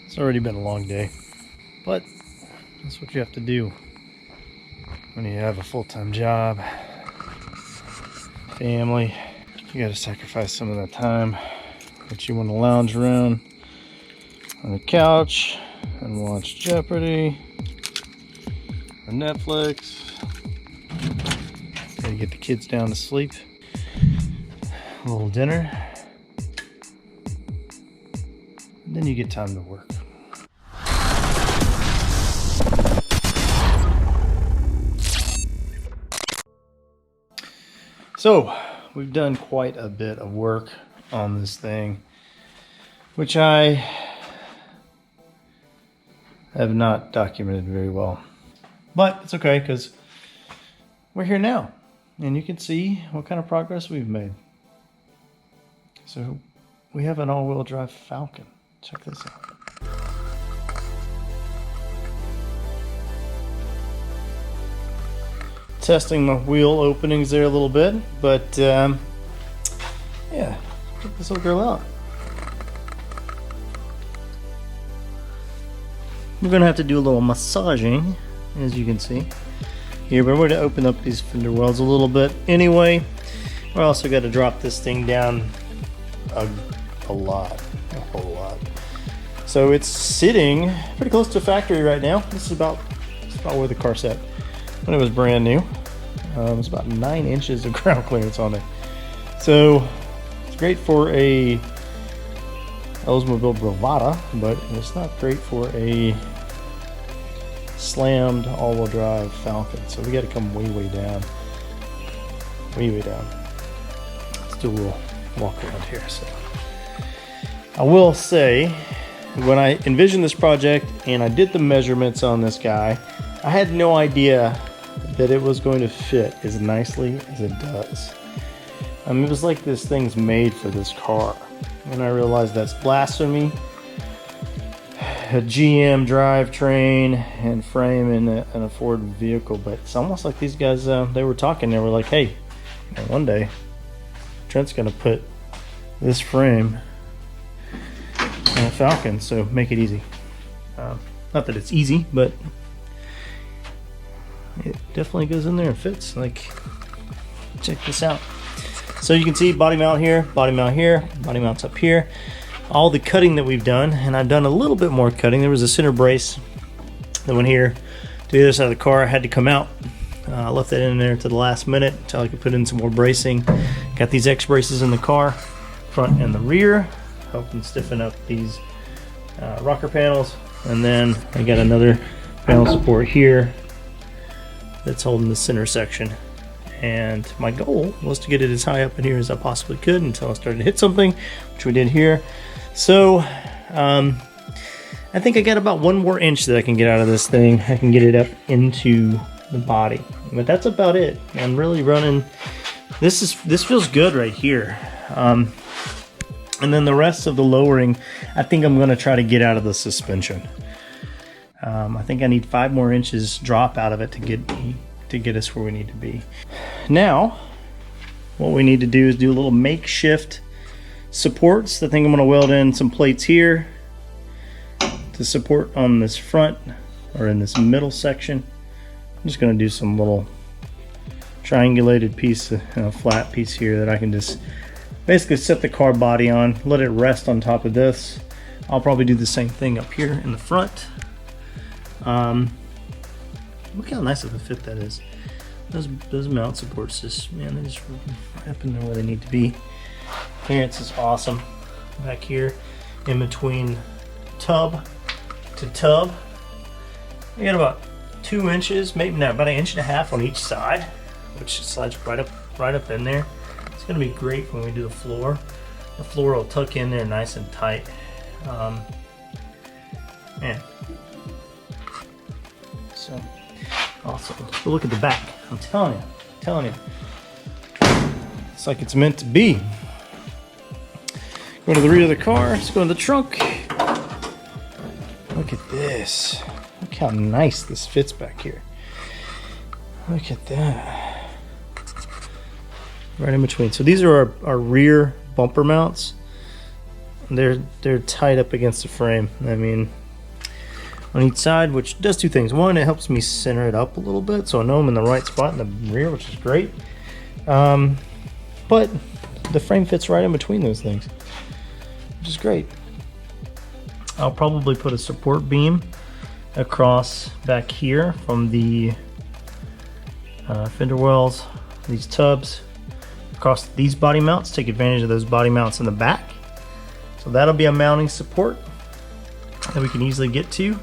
It's already been a long day, but that's what you have to do when you have a full-time job, family. You gotta sacrifice some of that time that you want to lounge around on the couch and watch Jeopardy or Netflix. Gotta get the kids down to sleep. A little dinner. And then you get time to work. So, we've done quite a bit of work on this thing, which I have not documented very well. But it's okay, because we're here now, and you can see what kind of progress we've made. So, we have an all-wheel drive Falcon. Check this out. Testing my wheel openings there a little bit, but yeah, check this little girl out. We're gonna have to do a little massaging, as you can see here, but we're gonna open up these fender wells a little bit anyway. We also got to drop this thing down a whole lot. So it's sitting pretty close to factory right now. This is about where the car sat when it was brand new. It was about 9 inches of ground clearance on it. So it's great for a Oldsmobile Bravada, but it's not great for a slammed all-wheel drive Falcon. So we got to come way down. Way down. Let's do a little walk around here. So I will say, when I envisioned this project and I did the measurements on this guy, I had no idea that it was going to fit as nicely as it does. I mean, it was like this thing's made for this car, and I realized that's blasphemy. A GM drivetrain and frame in a Ford vehicle, but it's almost like these guys, they were talking, they were like, hey, one day Trent's gonna put this frame on a Falcon, so make it easy. Not that it's easy, but it definitely goes in there and fits. Like, check this out. So you can see body mount here, body mount here, body mounts up here. All the cutting that we've done, and I've done a little bit more cutting. There was a center brace that went here to the other side of the car. I had to come out. I left that in there to the last minute until I could put in some more bracing. Got these X braces in the car, front and the rear, helping stiffen up these rocker panels. And then I got another panel support here that's holding the center section. And my goal was to get it as high up in here as I possibly could until I started to hit something, which we did here. So I think I got about 1 more inch that I can get out of this thing. I can get it up into the body, but that's about it. I'm really running. This feels good right here. And then the rest of the lowering, I think I'm going to try to get out of the suspension. I think I need 5 more inches drop out of it to get us where we need to be. Now, what we need to do is do a little makeshift supports. I think I'm going to weld in some plates here to support on this front or in this middle section. I'm just going to do some little triangulated piece, flat piece here that I can just basically set the car body on, let it rest on top of this. I'll probably do the same thing up here in the front. Look how nice of a fit that is. Those mount supports just, man, they're just right up in there where they need to be. Clearance is awesome. Back here, in between tub to tub, we got about 2 inches, maybe not, about 1.5 inches on each side, which slides right up in there. It's gonna be great when we do the floor. The floor will tuck in there nice and tight. Man. So awesome. Let's go look at the back. I'm telling you. It's like it's meant to be. Go to the rear of the car. Let's go in the trunk. Look at this. Look how nice this fits back here. Look at that. Right in between. So these are our rear bumper mounts. They're tied up against the frame. I mean, on each side, which does two things. One, it helps me center it up a little bit so I know I'm in the right spot in the rear, which is great. But the frame fits right in between those things, which is great. I'll probably put a support beam across back here from the fender wells, these tubs, across these body mounts, take advantage of those body mounts in the back. So that'll be a mounting support that we can easily get to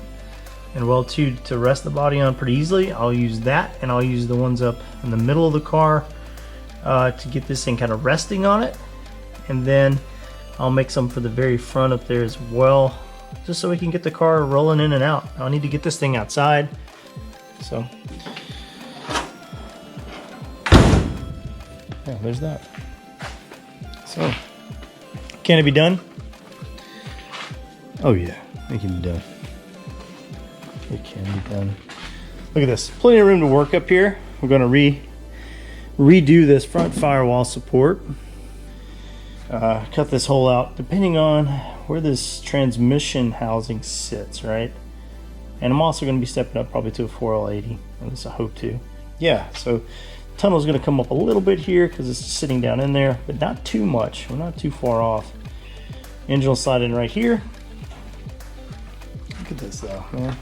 and weld to rest the body on pretty easily. I'll use that, and I'll use the ones up in the middle of the car to get this thing kind of resting on it. And then I'll make some for the very front up there as well, just so we can get the car rolling in and out. I'll need to get this thing outside. So yeah, there's that. So can it be done? Oh yeah, it can be done. It can be done. Look at this, plenty of room to work up here. We're going to redo this front firewall support. Cut this hole out depending on where this transmission housing sits, right? And I'm also going to be stepping up probably to a 4L80, at least I hope to. Yeah, so tunnel is going to come up a little bit here because it's sitting down in there, but not too much. We're not too far off. Engine will slide in right here. Look at this though, man.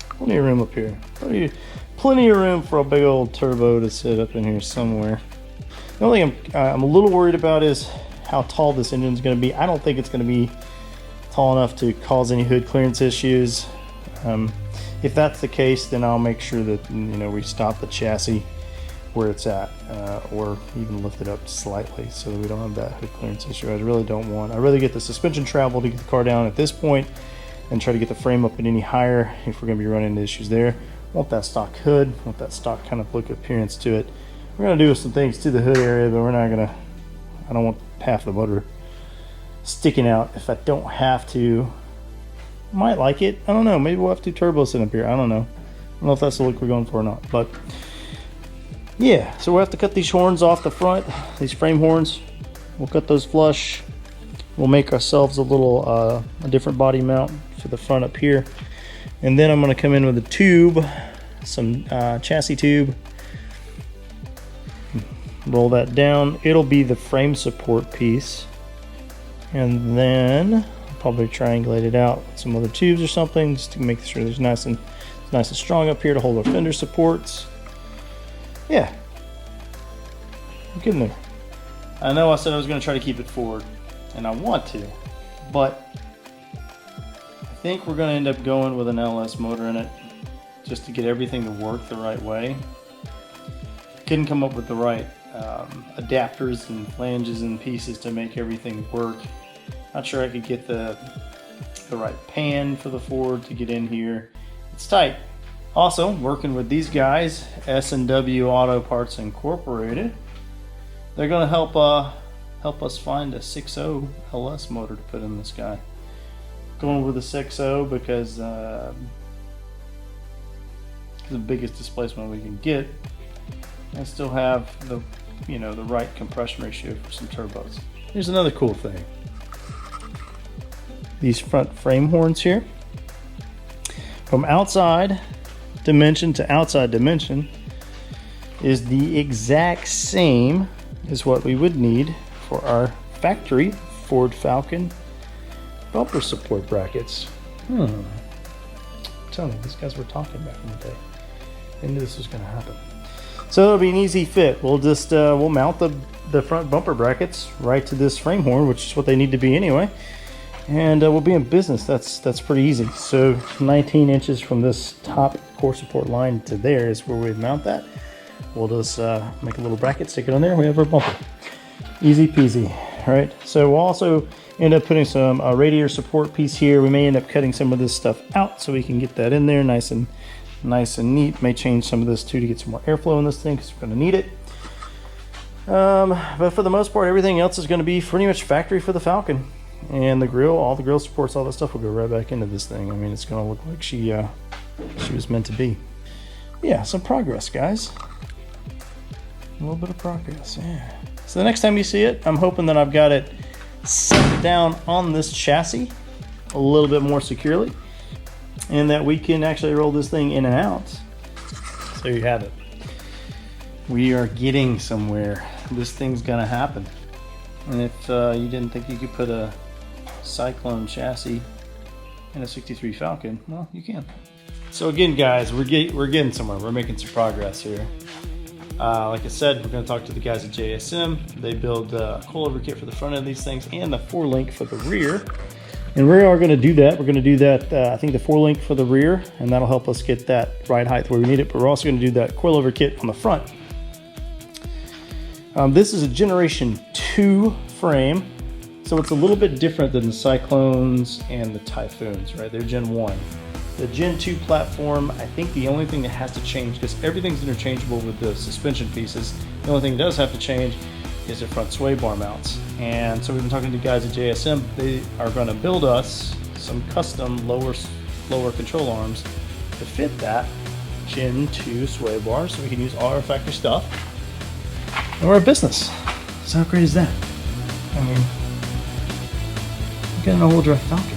Plenty of room up here. Plenty of room for a big old turbo to sit up in here somewhere. The only thing I'm a little worried about is how tall this engine is going to be. I don't think it's going to be tall enough to cause any hood clearance issues. If that's the case, then I'll make sure that we stop the chassis where it's at, or even lift it up slightly so that we don't have that hood clearance issue. I really don't want. I'd rather get the suspension travel to get the car down at this point and try to get the frame up any higher if we're going to be running into issues there. Want that stock hood, want that stock kind of look appearance to it. We're going to do some things to the hood area, but we're not going to, I don't want half the motor sticking out if I don't have to. Might like it, I don't know, maybe we'll have two turbos sitting up here, I don't know. I don't know if that's the look we're going for or not, but yeah, so we'll have to cut these horns off the front, these frame horns. We'll cut those flush. We'll make ourselves a little, a different body mount for the front up here. And then I'm going to come in with a tube, some chassis tube. Roll that down. It'll be the frame support piece. And then I'll probably triangulate it out with some other tubes or something just to make sure it's nice and strong up here to hold our fender supports. Yeah. I'm getting there. I know I said I was going to try to keep it forward, and I want to, but I think we're going to end up going with an LS motor in it just to get everything to work the right way. Couldn't come up with the right adapters and flanges and pieces to make everything work. Not sure I could get the right pan for the Ford to get in here. It's tight. Also, working with these guys, S&W Auto Parts Incorporated, they're going to help us find a 6.0 LS motor to put in this guy. Going with a 6.0 because it's the biggest displacement we can get, and still have the the right compression ratio for some turbos. Here's another cool thing. These front frame horns here, from outside dimension to outside dimension, is the exact same as what we would need for our factory Ford Falcon bumper support brackets. I'm telling you, these guys were talking back in the day. They knew this was going to happen. So it'll be an easy fit. We'll just we'll mount the front bumper brackets right to this frame horn, which is what they need to be anyway, and we'll be in business. That's pretty easy. So 19 inches from this top core support line to there is where we mount that. We'll just make a little bracket, stick it on there, and we have our bumper. Easy peasy, right? So we'll also end up putting some radiator support piece here. We may end up cutting some of this stuff out so we can get that in there nice and neat. May change some of this too to get some more airflow in this thing because we're going to need it. But for the most part, everything else is going to be pretty much factory for the Falcon. And the grill, all the grill supports, all that stuff will go right back into this thing. I mean, it's going to look like she was meant to be. Yeah, some progress, guys. A little bit of progress, yeah. So the next time you see it, I'm hoping that I've got it set down on this chassis a little bit more securely. and that we can actually roll this thing in and out. So there you have it. We are getting somewhere. This thing's gonna happen. And if you didn't think you could put a Syclone chassis in a 63 Falcon, well, you can. So again, guys, we're getting somewhere. We're making some progress here. Like I said, we're going to talk to the guys at JSM. They build a coil over kit for the front of these things and the 4-link for the rear. And we are going to do that. We're going to do that, I think the 4-link for the rear, and that'll help us get that ride height where we need it. But we're also going to do that coil over kit on the front. This is a Generation 2 frame, so it's a little bit different than the Syclones and the Typhoons, right? They're Gen 1. The Gen 2 platform, I think the only thing that has to change, because everything's interchangeable with the suspension pieces, the only thing that does have to change is the front sway bar mounts. And so we've been talking to the guys at JSM. They are going to build us some custom lower control arms to fit that Gen 2 sway bar, so we can use all our factory stuff. And we're a business. So how great is that? I mean, we got an all-wheel drive Falcon.